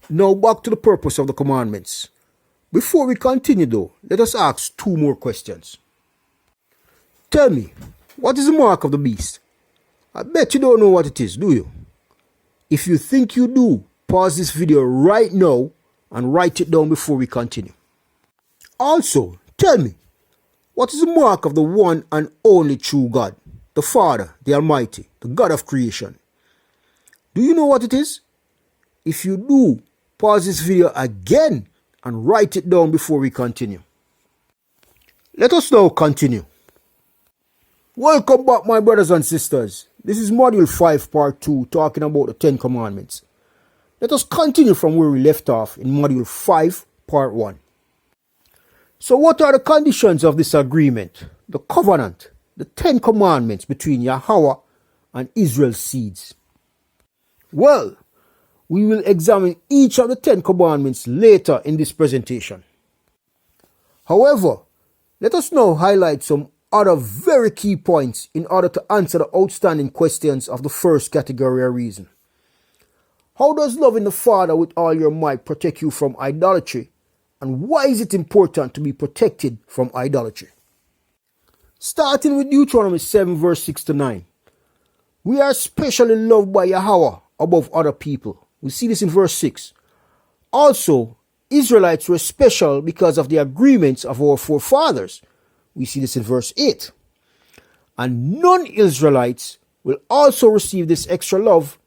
Now back to the purpose of the commandments. Before we continue though, let us ask two more questions. Tell me, what is the mark of the beast? I bet you don't know what it is, do you? If you think you do, pause this video right now and write it down before we continue. Also, tell me, what is the mark of the one and only true God, the Father, the Almighty, the God of creation? Do you know what it is? If you do, pause this video again and write it down before we continue. Let us now continue. Welcome back, my brothers and sisters. This is Module 5 Part 2, talking about the 10 Commandments. Let us continue from where we left off in Module 5 Part 1. So what are the conditions of this agreement, the covenant, the 10 Commandments between Yahweh and Israel's seeds? Well, we will examine each of the 10 Commandments later in this presentation. However, let us now highlight some other very key points in order to answer the outstanding questions of the first category of reason. How does loving the Father with all your might protect you from idolatry? And why is it important to be protected from idolatry? Starting with Deuteronomy 7 verse 6 to 9. We are specially loved by Yahweh above other people. We see this in verse 6. Also, Israelites were special because of the agreements of our forefathers. We see this in verse 8. And non-Israelites will also receive this extra love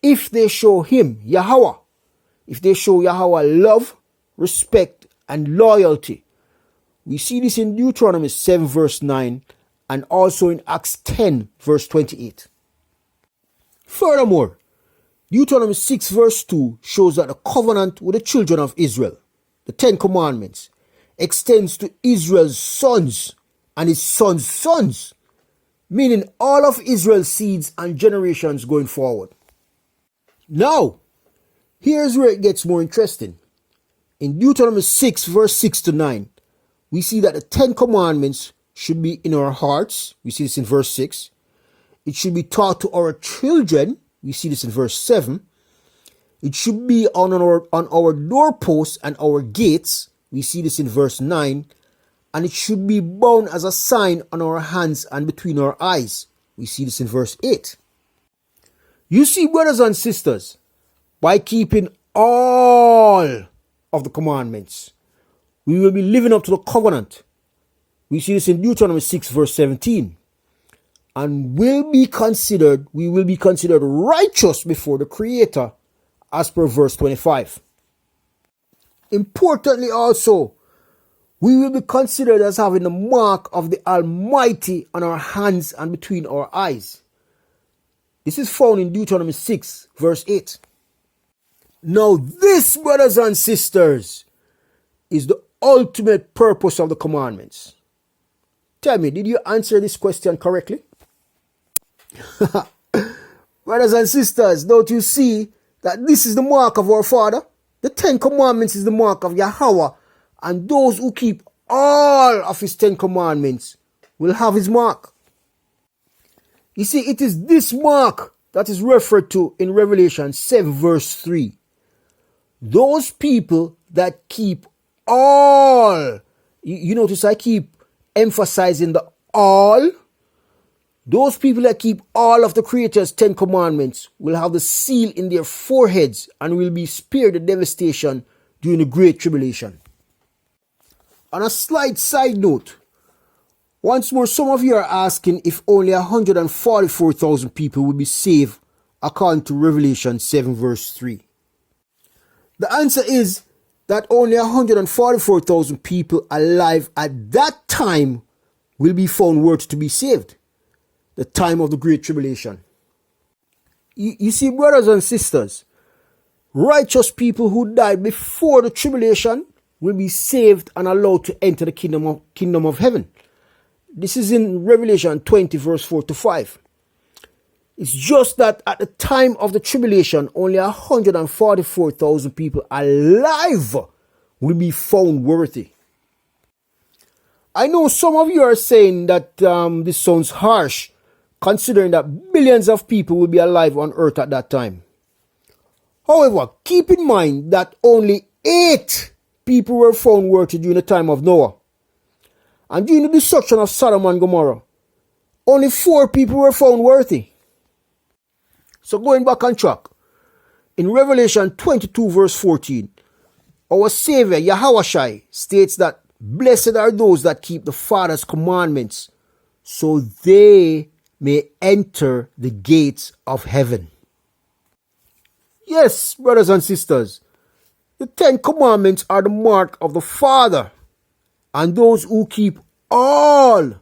if they show him, Yahweh. If they show Yahweh love, respect, and loyalty. We see this in Deuteronomy 7 verse 9 and also in Acts 10 verse 28. Furthermore, Deuteronomy 6 verse 2 shows that the covenant with the children of Israel, the 10 Commandments, extends to Israel's sons and his sons' sons, meaning all of Israel's seeds and generations going forward. Now, here's where it gets more interesting. In Deuteronomy 6 verse 6 to 9, we see that the 10 Commandments should be in our hearts. We see this in verse 6. It should be taught to our children. We see this in verse 7. It should be on our doorposts and our gates. We see this in verse 9. And it should be bound as a sign on our hands and between our eyes. We see this in verse 8. You see, brothers and sisters, by keeping all of the commandments, we will be living up to the covenant. We see this in Deuteronomy 6 verse 17. And we will be considered righteous before the Creator as per verse 25. Importantly also, we will be considered as having the mark of the Almighty on our hands and between our eyes. This is found in Deuteronomy 6 verse 8. Now this, brothers and sisters, is the ultimate purpose of the commandments. Tell me, did you answer this question correctly? Brothers and sisters, don't you see that this is the mark of our Father? The 10 Commandments is the mark of Yahweh, and those who keep all of his 10 Commandments will have his mark. You see, it is this mark that is referred to in Revelation 7 verse 3. Those people that keep all, you notice I keep emphasizing the all. Those people that keep all of the Creator's 10 Commandments will have the seal in their foreheads and will be spared the devastation during the Great Tribulation. On a slight side note, once more, some of you are asking if only 144,000 people will be saved according to Revelation 7 verse 3. The answer is that only 144,000 people alive at that time will be found worthy to be saved. The time of the Great Tribulation. You see, brothers and sisters, righteous people who died before the tribulation will be saved and allowed to enter the kingdom of heaven. This is in Revelation 20 verse 4 to 5. It's just that at the time of the tribulation, only 144,000 people alive will be found worthy. I know some of you are saying that this sounds harsh, considering that billions of people will be alive on earth at that time. However, keep in mind that only 8 people were found worthy during the time of Noah. And during the destruction of Sodom and Gomorrah, only 4 people were found worthy. So going back on track, in Revelation 22 verse 14, our Savior Yahushua states that blessed are those that keep the Father's commandments, so they may enter the gates of heaven. Yes, brothers and sisters, the 10 commandments are the mark of the Father, and those who keep all,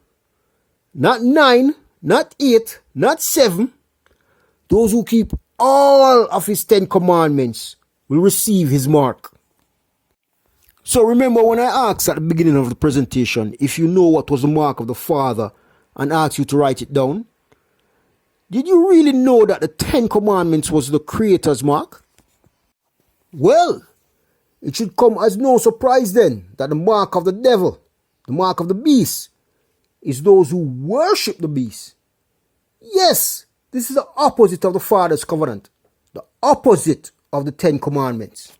not 9, not 8, not 7, those who keep all of his 10 commandments will receive his mark. So remember when I asked at the beginning of the presentation if you know what was the mark of the Father and asked you to write it down? Did you really know that the 10 commandments was the Creator's mark? Well, it should come as no surprise then that the mark of the devil, the mark of the beast, is those who worship the beast. Yes, this is the opposite of the Father's covenant, the opposite of the 10 commandments.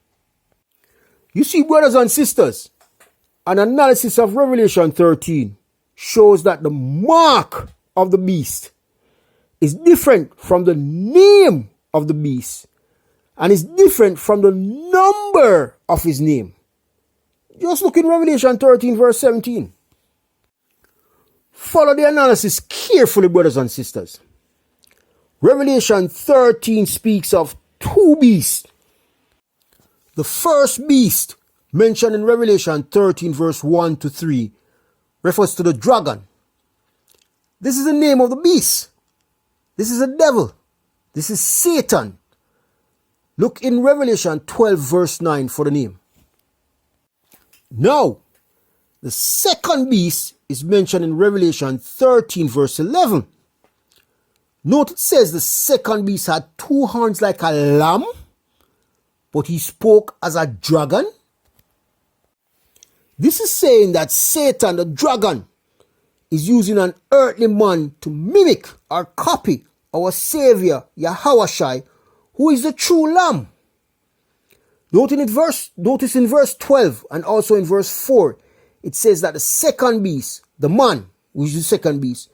You see, brothers and sisters, an analysis of Revelation 13 shows that the mark of the beast is different from the name of the beast and is different from the number of his name. Just look in Revelation 13 verse 17. Follow the analysis carefully, brothers and sisters. Revelation 13 speaks of 2 beasts. The first beast mentioned in Revelation 13 verse 1 to 3 refers to the dragon. This is the name of the beast. This is the devil. This is Satan. Look in Revelation 12 verse 9 for the name. Now, the second beast is mentioned in Revelation 13 verse 11. Note it says the second beast had 2 horns like a lamb, but he spoke as a dragon. This is saying that Satan, the dragon, is using an earthly man to mimic or copy our Savior, Yahushua, who is the true Lamb. Notice in verse 12 and also in verse 4, it says that the second beast, the man, who is the second beast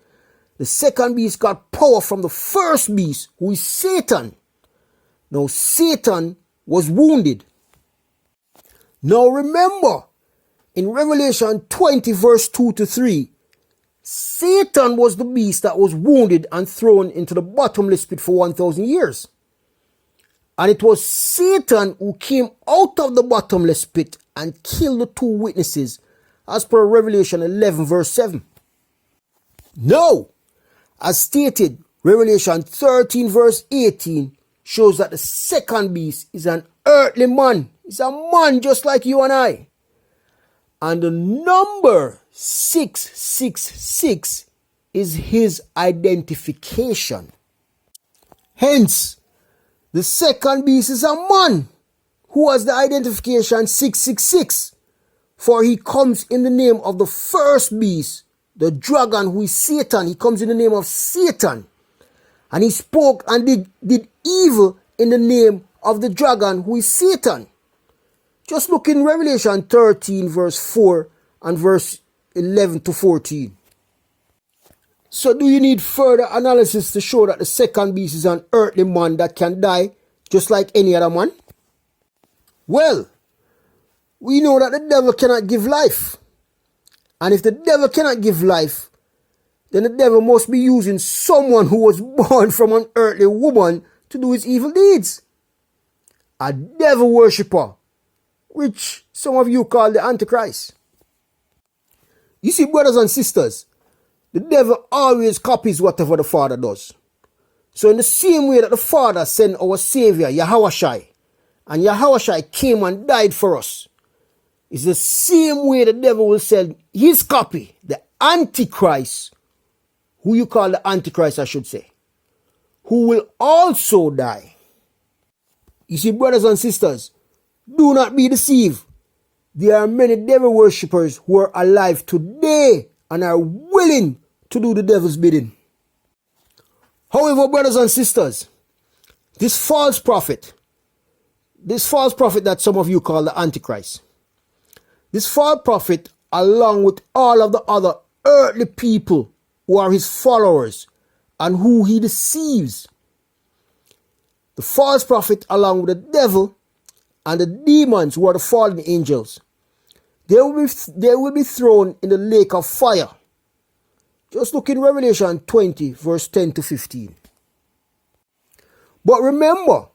got power from the first beast, who is Satan. Now, Satan was wounded. Now, remember, in Revelation 20 verse 2 to 3, Satan was the beast that was wounded and thrown into the bottomless pit for 1,000 years. And it was Satan who came out of the bottomless pit and killed the 2 witnesses, as per Revelation 11 verse 7. Now, as stated, Revelation 13 verse 18 shows that the second beast is an earthly man. It's a man just like you and I. And the number 666 is his identification. Hence, the second beast is a man who has the identification 666. For he comes in the name of the first beast, the dragon, who is Satan. He comes in the name of Satan. And he spoke and did evil in the name of the dragon, who is Satan. Just look in Revelation 13 verse 4 and verse 11 to 14. So do you need further analysis to show that the second beast is an earthly man that can die just like any other man? Well, we know that the devil cannot give life. And if the devil cannot give life, then the devil must be using someone who was born from an earthly woman to do his evil deeds. A devil worshipper, which some of you call the Antichrist. You see, brothers and sisters, the devil always copies whatever the Father does. So in the same way that the Father sent our Savior, Yahushua, and Yahushua came and died for us, it's the same way the devil will send his copy, the Antichrist, who you call the Antichrist, I should say, who will also die. You see, brothers and sisters, do not be deceived. There are many devil worshippers who are alive today and are willing to do the devil's bidding. However, brothers and sisters, this false prophet, this false prophet that some of you call the Antichrist, this false prophet, along with all of the other earthly people who are his followers and who he deceives, the false prophet, along with the devil and the demons who are the fallen angels, they will be thrown in the lake of fire. Just look in Revelation 20, verse 10 to 15. But remember,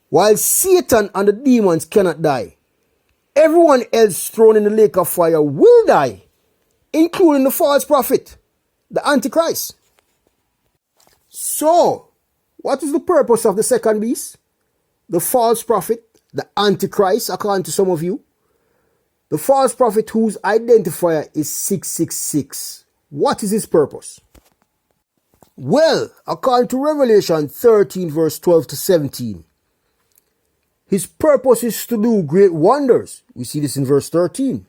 while Satan and the demons cannot die, everyone else thrown in the lake of fire will die, including the false prophet, the Antichrist. So, what is the purpose of the second beast? The false prophet, the Antichrist, according to some of you. The false prophet whose identifier is 666. What is his purpose? Well, according to Revelation 13, verse 12 to 17, his purpose is to do great wonders. We see this in verse 13.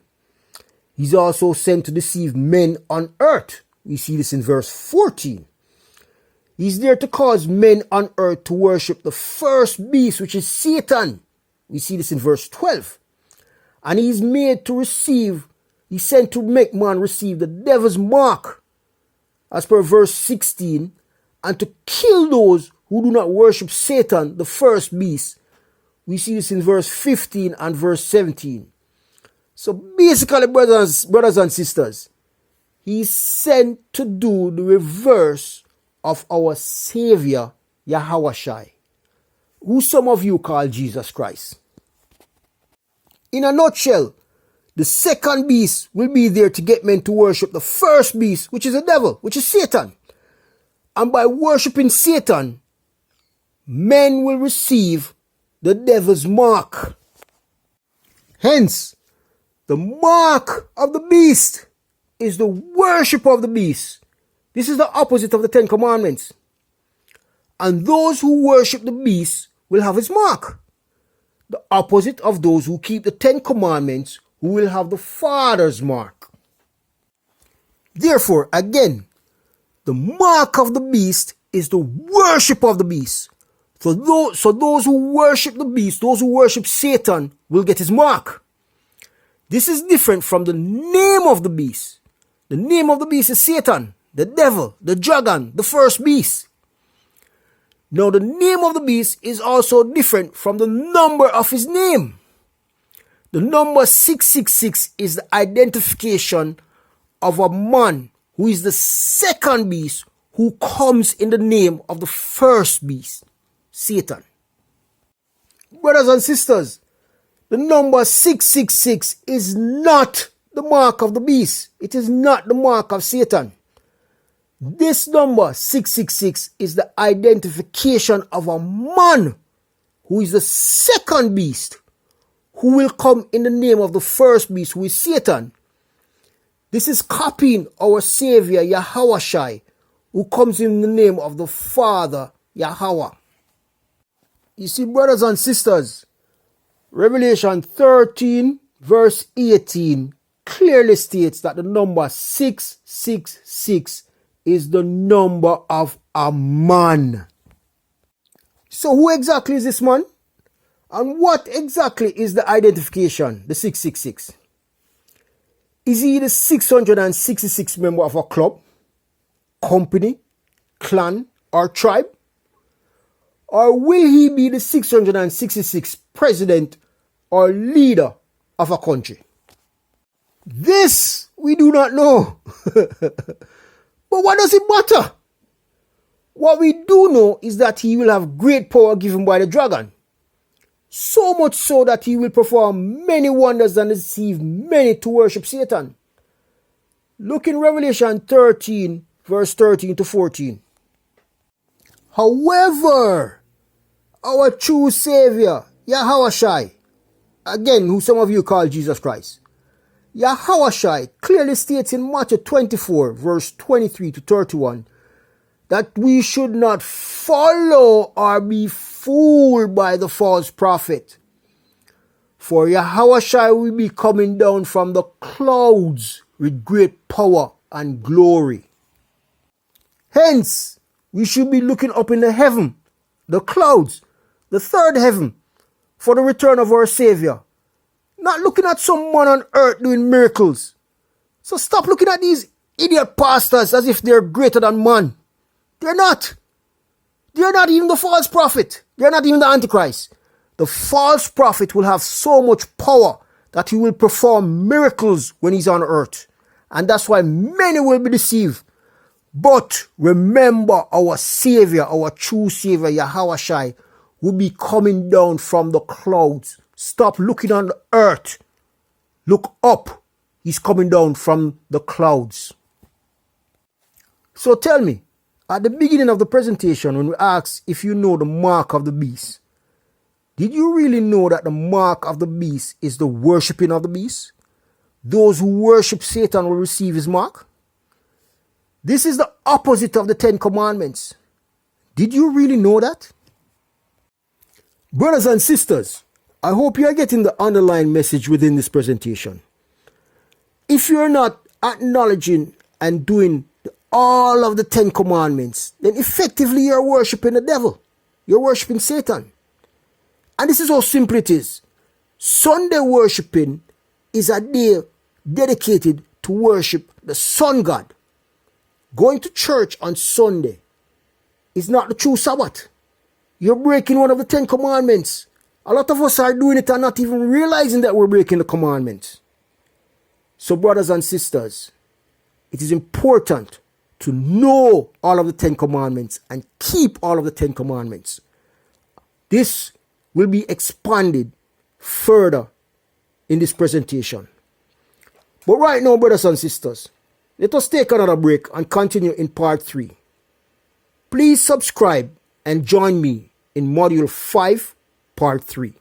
He's also sent to deceive men on earth. We see this in verse 14. He's there to cause men on earth to worship the first beast, which is Satan. We see this in verse 12. And he's sent to make man receive the devil's mark, as per verse 16, and to kill those who do not worship Satan, the first beast. We see this in verse 15 and verse 17. So basically, brothers and sisters, he's sent to do the reverse of our Savior, Yahawashi, who some of you call Jesus Christ. In a nutshell, the second beast will be there to get men to worship the first beast, which is the devil, which is Satan. And by worshiping Satan, men will receive the devil's mark. Hence, the mark of the beast is the worship of the beast. This is the opposite of the 10 Commandments. And those who worship the beast will have his mark. The opposite of those who keep the 10 Commandments, who will have the Father's mark. Therefore, again, the mark of the beast is the worship of the beast. So those who worship the beast, those who worship Satan, will get his mark. This is different from the name of the beast. The name of the beast is Satan, the devil, the dragon, the first beast. Now, the name of the beast is also different from the number of his name. The number 666 is the identification of a man who is the second beast, who comes in the name of the first beast, Satan. Brothers and sisters, the number 666 is not the mark of the beast. It is not the mark of Satan. This number 666 is the identification of a man who is the second beast, who will come in the name of the first beast, who is Satan. This is copying our Savior, Yahawashi, who comes in the name of the Father, Yahweh. You see, brothers and sisters, Revelation 13, verse 18, clearly states that the number 666 is the number of a man. So who exactly is this man? And what exactly is the identification, the 666? Is he the 666 member of a club, company, clan, or tribe? Or will he be the 666 president or leader of a country? This we do not know. But what does it matter? What we do know is that he will have great power given by the dragon. So much so that he will perform many wonders and deceive many to worship Satan. Look in Revelation 13, verse 13 to 14. However, our true Savior, Yahawashi, again, who some of you call Jesus Christ, Yahawashi clearly states in Matthew 24, verse 23 to 31, that we should not follow or be fooled by the false prophet. For Yahawashi will be coming down from the clouds with great power and glory. Hence, we should be looking up in the heaven, the clouds, the third heaven, for the return of our Savior. Not looking at some man on earth doing miracles. So stop looking at these idiot pastors as if they're greater than man. They're not. They're not even the false prophet. They're not even the Antichrist. The false prophet will have so much power that he will perform miracles when he's on earth. And that's why many will be deceived. But remember, our Savior, our true Savior, Yahushua, will be coming down from the clouds. Stop looking on the earth. Look up. He's coming down from the clouds. So tell me, at the beginning of the presentation, when we asked if you know the mark of the beast, did you really know that the mark of the beast is the worshipping of the beast? Those who worship Satan will receive his mark. This is the opposite of the 10 Commandments. Did you really know that? Brothers and sisters, I hope you are getting the underlying message within this presentation. If you're not acknowledging and doing all of the 10 Commandments, then effectively you're worshiping the devil. You're worshiping Satan. And this is how simple it is. Sunday worshiping is a day dedicated to worship the sun god. Going to church on Sunday is not the true Sabbath. You're breaking one of the 10 Commandments. A lot of us are doing it and not even realizing that we're breaking the commandments. So brothers and sisters, it is important to know all of the 10 Commandments and keep all of the 10 Commandments. This will be expanded further in this presentation. But right now, brothers and sisters, let us take another break and continue in part 3. Please subscribe and join me in module 5, part 3.